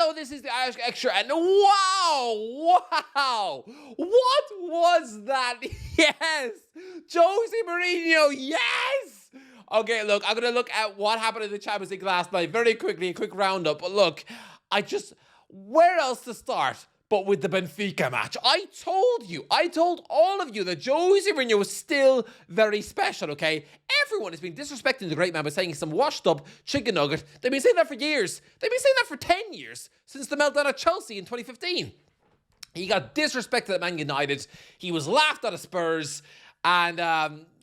Hello, this is the Irish Extra, and wow, what was that? Yes, Jose Mourinho, yes! Okay, look, I'm going to look at what happened in the Champions League last night very quickly, a quick roundup, but look, where else to start but with the Benfica match? I told all of you that Jose Mourinho was still very special, okay? Everyone has been disrespecting the great man by saying he's some washed up chicken nugget. They've been saying that for years. They've been saying that for 10 years, since the meltdown at Chelsea in 2015. He got disrespected at Man United. He was laughed at Spurs and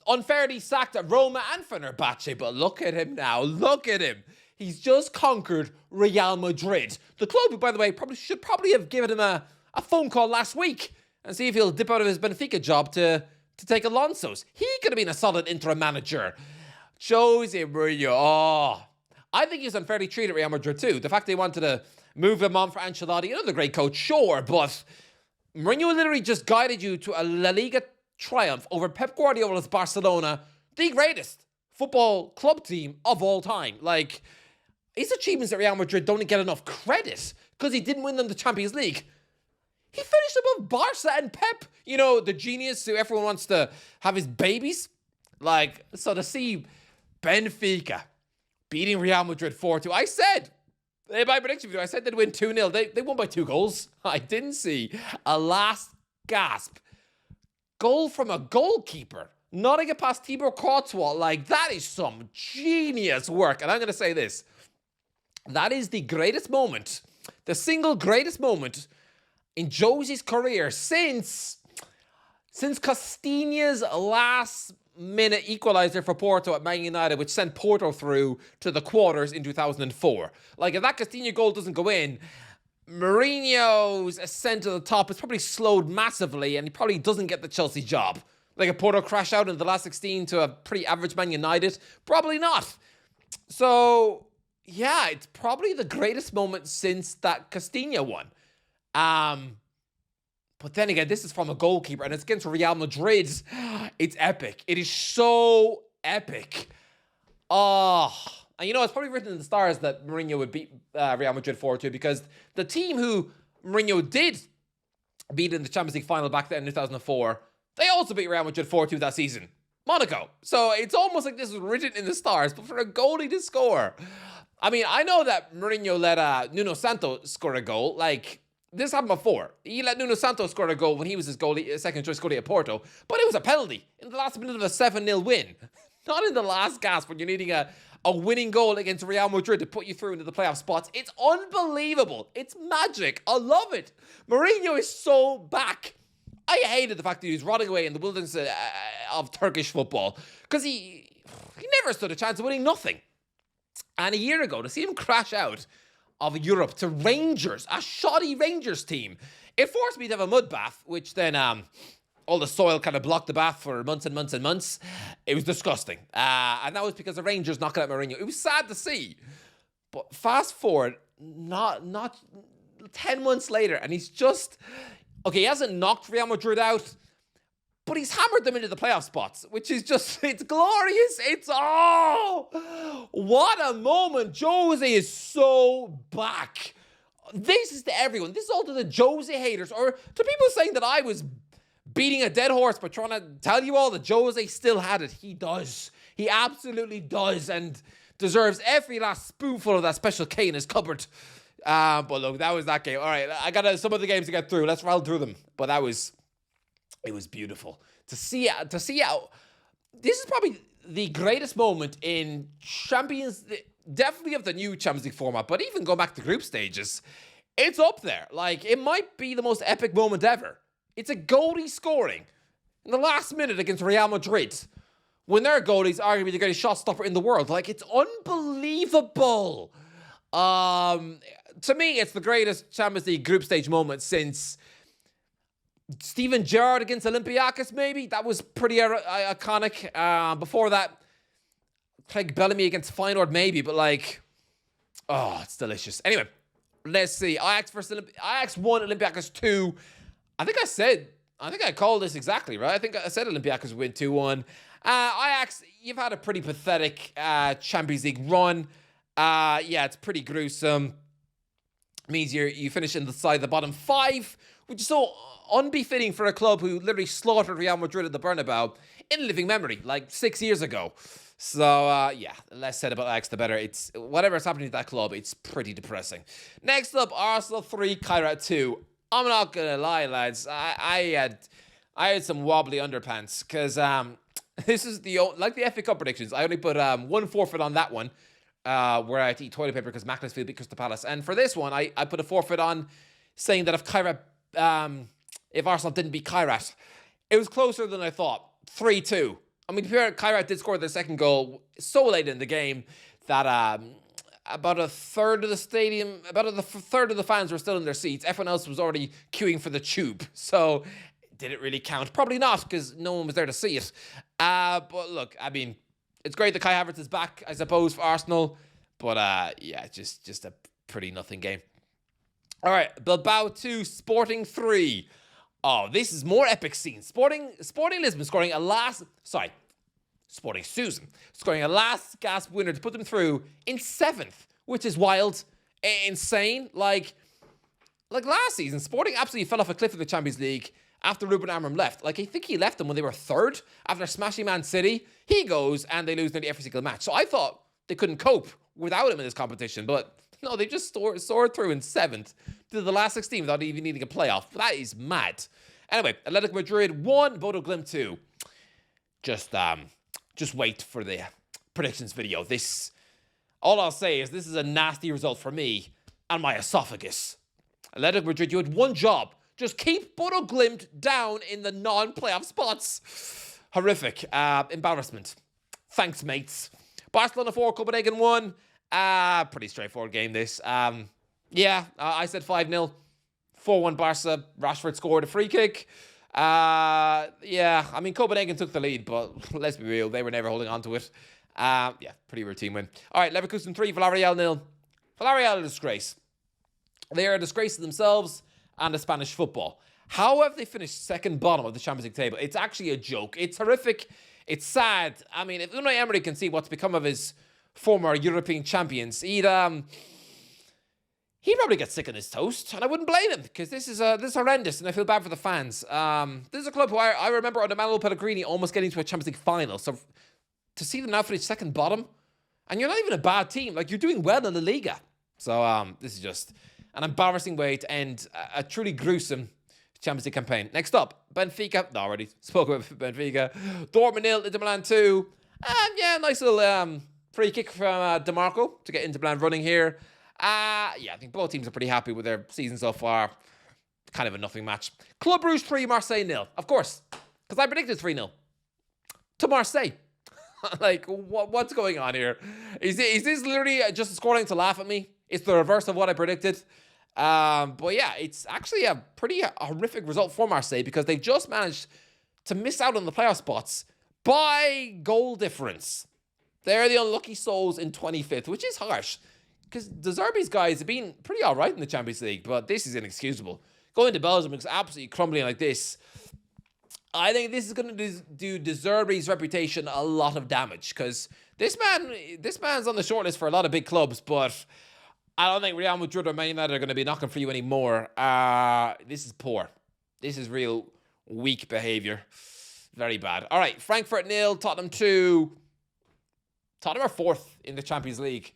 unfairly sacked at Roma and Fenerbahce. But look at him now. Look at him. He's just conquered Real Madrid. The club, who, by the way, should have given him a phone call last week and see if he'll dip out of his Benfica job to take Alonso's. He could have been a solid interim manager. Jose Mourinho, I think he was unfairly treated at Real Madrid too. The fact they wanted to move him on for Ancelotti, another great coach, sure, but Mourinho literally just guided you to a La Liga triumph over Pep Guardiola's Barcelona, the greatest football club team of all time. Like, his achievements at Real Madrid don't get enough credit because he didn't win them the Champions League. He finished above Barca and Pep, you know, the genius who everyone wants to have his babies. Like, so to see Benfica beating Real Madrid 4-2, I said, in my prediction video, I said they'd win 2-0. They won by 2 goals. I didn't see a last gasp goal from a goalkeeper. Not get past Thibaut Courtois. Like, that is some genius work. And I'm going to say this. That is the greatest moment, the single greatest moment in Jose's career since Castagna's last-minute equaliser for Porto at Man United, which sent Porto through to the quarters in 2004. Like, if that Castagna goal doesn't go in, Mourinho's ascent to the top is probably slowed massively, and he probably doesn't get the Chelsea job. Like, a Porto crash out in the last 16 to a pretty average Man United? Probably not. So, yeah, it's probably the greatest moment since that Castagna one. But then again, this is from a goalkeeper, and it's against Real Madrid. It's epic. It is so epic. And you know, it's probably written in the stars that Mourinho would beat Real Madrid 4-2 because the team who Mourinho did beat in the Champions League final back then in 2004, they also beat Real Madrid 4-2 that season. Monaco. So it's almost like this was written in the stars, but for a goalie to score. I mean, I know that Mourinho let Nuno Santos score a goal. Like, this happened before. He let Nuno Santos score a goal when he was his second choice goalie at Porto. But it was a penalty in the last minute of a 7-0 win. Not in the last gasp when you're needing a winning goal against Real Madrid to put you through into the playoff spots. It's unbelievable. It's magic. I love it. Mourinho is so back. I hated the fact that he was rotting away in the wilderness of Turkish football because he never stood a chance of winning nothing. And a year ago, to see him crash out of Europe to Rangers, a shoddy Rangers team, it forced me to have a mud bath, which then all the soil kind of blocked the bath for months and months and months. It was disgusting. And that was because the Rangers knocking out Mourinho. It was sad to see. But fast forward, not 10 months later, and he's just... Okay, he hasn't knocked Real Madrid out, but he's hammered them into the playoff spots, which is just, it's glorious. What a moment. Jose is so back. This is to everyone. This is all to the Jose haters, or to people saying that I was beating a dead horse, but trying to tell you all that Jose still had it. He does. He absolutely does, and deserves every last spoonful of that Special K in his cupboard. But look, that was that game. All right, I got some of the games to get through. Let's rattle through them. But it was beautiful to see how this is probably the greatest moment in definitely of the new Champions League format, but even going back to group stages, it's up there. Like, it might be the most epic moment ever. It's a goalie scoring in the last minute against Real Madrid when their goalie's arguably the greatest shot stopper in the world. Like, it's unbelievable. To me, it's the greatest Champions League group stage moment since Steven Gerrard against Olympiacos, maybe. That was pretty iconic. Before that, Craig Bellamy against Feyenoord, maybe. But, like, it's delicious. Anyway, let's see. Ajax 1, Olympiacos 2. I think I called this exactly, right? I think I said Olympiacos would win 2-1. Ajax, you've had a pretty pathetic Champions League run. Yeah, it's pretty gruesome. means you finish inside the bottom 5, which is so unbefitting for a club who literally slaughtered Real Madrid at the Bernabeu in living memory, like 6 years ago. So, yeah, less said about Ajax, the better. It's whatever's happening to that club, it's pretty depressing. Next up, Arsenal 3, Kairat 2. I'm not gonna lie, lads. I had some wobbly underpants because this is like the FA Cup predictions. I only put one forfeit on that one, where I had to eat toilet paper because Macclesfield beat Crystal Palace. And for this one, I put a forfeit on saying that if Arsenal didn't beat Kairat, it was closer than I thought. 3-2. I mean, Kairat did score their second goal so late in the game that about a third of the stadium, about a third of the fans were still in their seats. Everyone else was already queuing for the tube. So, did it really count? Probably not, because no one was there to see it. But look, I mean, it's great that Kai Havertz is back, I suppose, for Arsenal. But, yeah, just a pretty nothing game. All right, Bilbao 2, Sporting 3. Oh, this is more epic scenes. Sporting Lisbon scoring Sporting Susan scoring a last gasp winner to put them through in 7th, which is wild, insane. Like last season, Sporting absolutely fell off a cliff in the Champions League after Ruben Amorim left. Like, I think he left them when they were 3rd after smashing Man City. He goes and they lose nearly every single match. So I thought they couldn't cope without him in this competition, but no, they just soared through in 7th to the last 16 without even needing a playoff. That is mad. Anyway, Atletico Madrid 1, Bodo Glimt 2. Just wait for the predictions video. All I'll say is this is a nasty result for me and my esophagus. Atletico Madrid, you had one job. Just keep Bodo Glimt down in the non-playoff spots. Horrific. Embarrassment. Thanks, mates. Barcelona 4, Copenhagen 1. Pretty straightforward game, this. I said 5-0. 4-1 Barca. Rashford scored a free kick. I mean, Copenhagen took the lead, but let's be real, they were never holding on to it. Pretty routine win. All right, Leverkusen 3, Villareal 0. Villareal a disgrace. They are a disgrace to themselves and to Spanish football. How have they finished second bottom of the Champions League table? It's actually a joke. It's horrific. It's sad. I mean, if Unai Emery can see what's become of his former European champions, he'd probably get sick on his toast, and I wouldn't blame him, because this is horrendous, and I feel bad for the fans. This is a club who I remember under Manuel Pellegrini almost getting to a Champions League final, so to see them now finish second bottom, and you're not even a bad team, like, you're doing well in the Liga. So, this is just an embarrassing way to end a truly gruesome Champions League campaign. Next up, Benfica. No, already spoke about Benfica. Dortmund 0, Inter Milan 2. Nice little free kick from DeMarco to get Inter Milan running here. I think both teams are pretty happy with their season so far. Kind of a nothing match. Club Brugge 3, Marseille 0. Of course, because I predicted 3-0 to Marseille. Like, what's going on here? Is this literally just a scoreline to laugh at me? It's the reverse of what I predicted. But yeah, it's actually a pretty horrific result for Marseille, because they've just managed to miss out on the playoff spots by goal difference. They're the unlucky souls in 25th, which is harsh, because De Zerbi's guys have been pretty all right in the Champions League, but this is inexcusable. Going to Belgium is absolutely crumbling like this. I think this is going to do De Zerbi's reputation a lot of damage, because this man's on the shortlist for a lot of big clubs, but I don't think Real Madrid or Man United are going to be knocking for you anymore. This is poor. This is real weak behaviour. Very bad. All right, Frankfurt 0, Tottenham 2. Tottenham are 4th in the Champions League.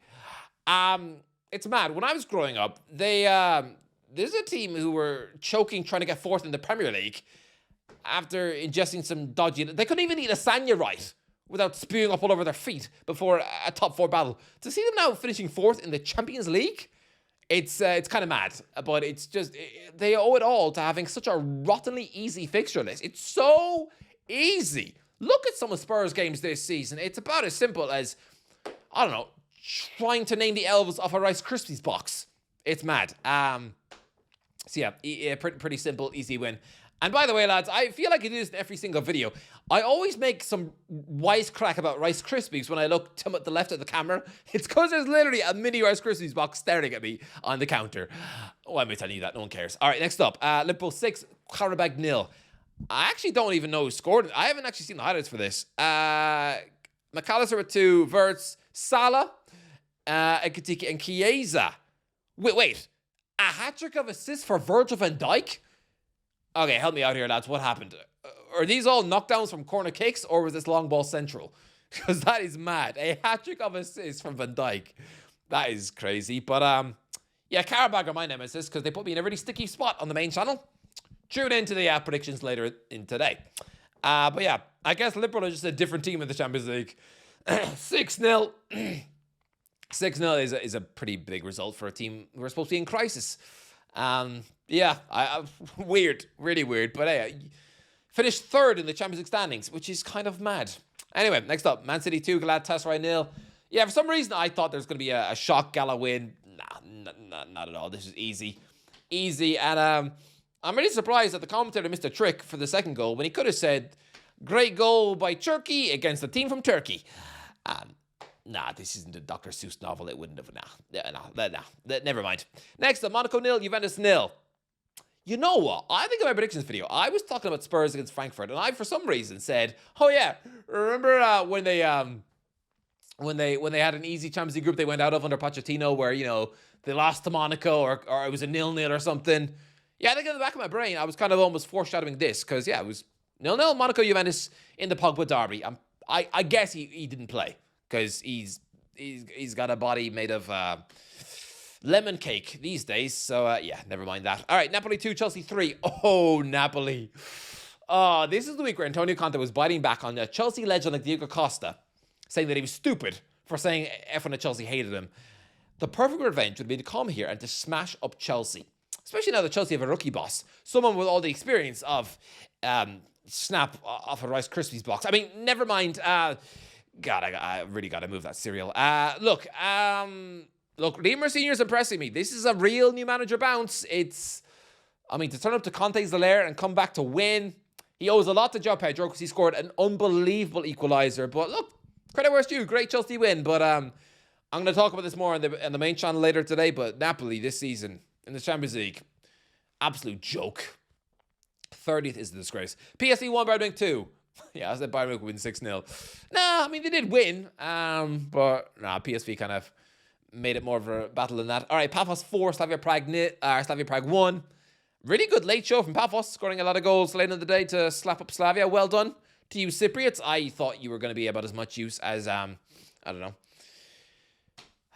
It's mad. When I was growing up, there's a team who were choking trying to get 4th in the Premier League after ingesting some dodgy... They couldn't even eat lasagna right without spewing up all over their feet before a top 4 battle. To see them now finishing 4th in the Champions League, it's kind of mad. But it's just... They owe it all to having such a rottenly easy fixture list. It's so easy. Look at some of Spurs games this season. It's about as simple as, I don't know, trying to name the elves off a Rice Krispies box. It's mad. Pretty simple, easy win. And by the way, lads, I feel like I do this in every single video. I always make some wisecrack about Rice Krispies when I look to the left of the camera. It's because there's literally a mini Rice Krispies box staring at me on the counter. Oh, I may tell you that. No one cares. All right, next up. Liverpool 6, Qarabag 0. I actually don't even know who scored. I haven't actually seen the highlights for this. McAllister with 2, Wirtz, Salah, Ekitike, and Chiesa. Wait. A hat-trick of assists for Virgil van Dijk? Okay, help me out here, lads. What happened? Are these all knockdowns from corner kicks, or was this long ball central? Because that is mad. A hat-trick of assists from Van Dijk. That is crazy. But, yeah, Qarabag are my nemesis because they put me in a really sticky spot on the main channel. Tune into the predictions later in today. But, yeah, I guess Liverpool are just a different team in the Champions League. 6-0. 6-0 is a pretty big result for a team who are supposed to be in crisis. Yeah, weird. Really weird. But, hey, finished third in the Champions League standings, which is kind of mad. Anyway, next up, Man City 2, Galatasaray 0. Yeah, for some reason, I thought there was going to be a shock Gala win. Nah, not at all. This is easy. Easy. And I'm really surprised that the commentator missed a trick for the second goal when he could have said, great goal by Turkey against a team from Turkey. Nah, this isn't a Dr. Seuss novel. It wouldn't have. Nah. Never mind. Next up, Monaco 0, Juventus 0. You know what? I think in my predictions video, I was talking about Spurs against Frankfurt, and I, for some reason, said, "Oh yeah, remember when they had an easy Champions League group they went out of under Pochettino, where they lost to Monaco, or it was a 0-0 or something." Yeah, I think in the back of my brain, I was kind of almost foreshadowing this because it was 0-0 Monaco Juventus in the Pogba derby. I guess he didn't play because he's got a body made of lemon cake these days. So, yeah, never mind that. All right, Napoli 2, Chelsea 3. Oh, Napoli. Oh, this is the week where Antonio Conte was biting back on a Chelsea legend like Diego Costa, saying that he was stupid for saying everyone at Chelsea hated him. The perfect revenge would be to come here and to smash up Chelsea. Especially now that Chelsea have a rookie boss. Someone with all the experience of snap off a Rice Krispies box. I mean, never mind. God, I really got to move that cereal. Look, Liam Senior's impressing me. This is a real new manager bounce. To turn up to Conte's lair and come back to win. He owes a lot to João Pedro because he scored an unbelievable equaliser. But look, credit where it's due. Great Chelsea win. But I'm going to talk about this more on the main channel later today. But Napoli this season in the Champions League, absolute joke. 30th is a disgrace. PSG 1, Bayern Munich 2. Yeah, I said Bayern Munich win 6-0. Nah, they did win. But PSV kind of made it more of a battle than that. All right, Pafos 4, Slavia Prague 1. Really good late show from Pafos, scoring a lot of goals late in the day to slap up Slavia. Well done to you Cypriots. I thought you were going to be about as much use as, I don't know,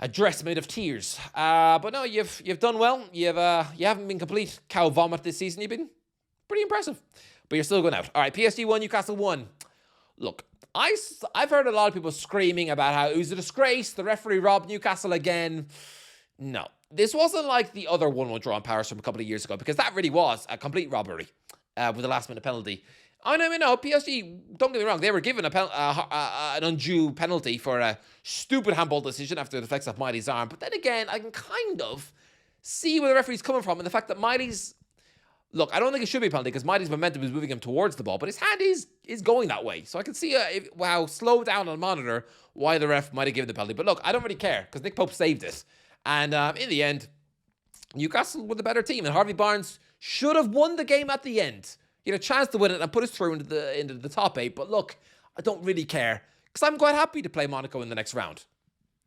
a dress made of tears. But no, you've done well. You haven't been complete cow vomit this season. You've been pretty impressive. But you're still going out. All right, PSG 1, Newcastle 1. Look, I've heard a lot of people screaming about how it was a disgrace. The referee robbed Newcastle again. No. This wasn't like the other 1-1 draw in Paris from a couple of years ago, because that really was a complete robbery with a last-minute penalty. I know, PSG, don't get me wrong, they were given an undue penalty for a stupid handball decision after the deflects off Miley's arm. But then again, I can kind of see where the referee's coming from, and the fact that Miley's... Look, I don't think it should be a penalty because Miley's momentum is moving him towards the ball, but his hand is going that way. So I can see how slow down on the monitor why the ref might have given the penalty. But look, I don't really care because Nick Pope saved it. And in the end, Newcastle were the better team, and Harvey Barnes should have won the game at the end. He had a chance to win it and put us through into the top 8. But look, I don't really care because I'm quite happy to play Monaco in the next round.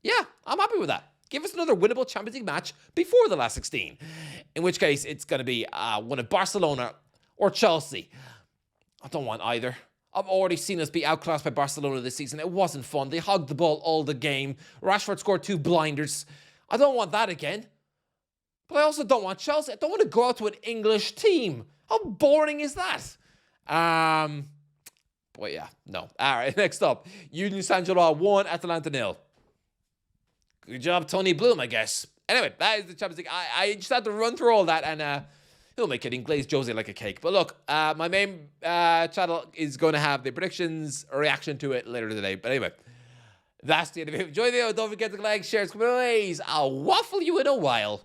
Yeah, I'm happy with that. Give us another winnable Champions League match before the last 16. In which case, it's going to be one of Barcelona or Chelsea. I don't want either. I've already seen us be outclassed by Barcelona this season. It wasn't fun. They hogged the ball all the game. Rashford scored 2 blinders. I don't want that again. But I also don't want Chelsea. I don't want to go out to an English team. How boring is that? But yeah, no. All right, next up. Union Saint-Gilloise 1, Atalanta 0. Good job, Tony Bloom, I guess. Anyway, that is the Champions League. I just had to run through all that, and who am I kidding? Glaze Jose like a cake. But look, my main channel is going to have the predictions, reaction to it later today. But anyway, that's the end of it. Enjoy the video. Don't forget to like, share, comment, I'll waffle you in a while.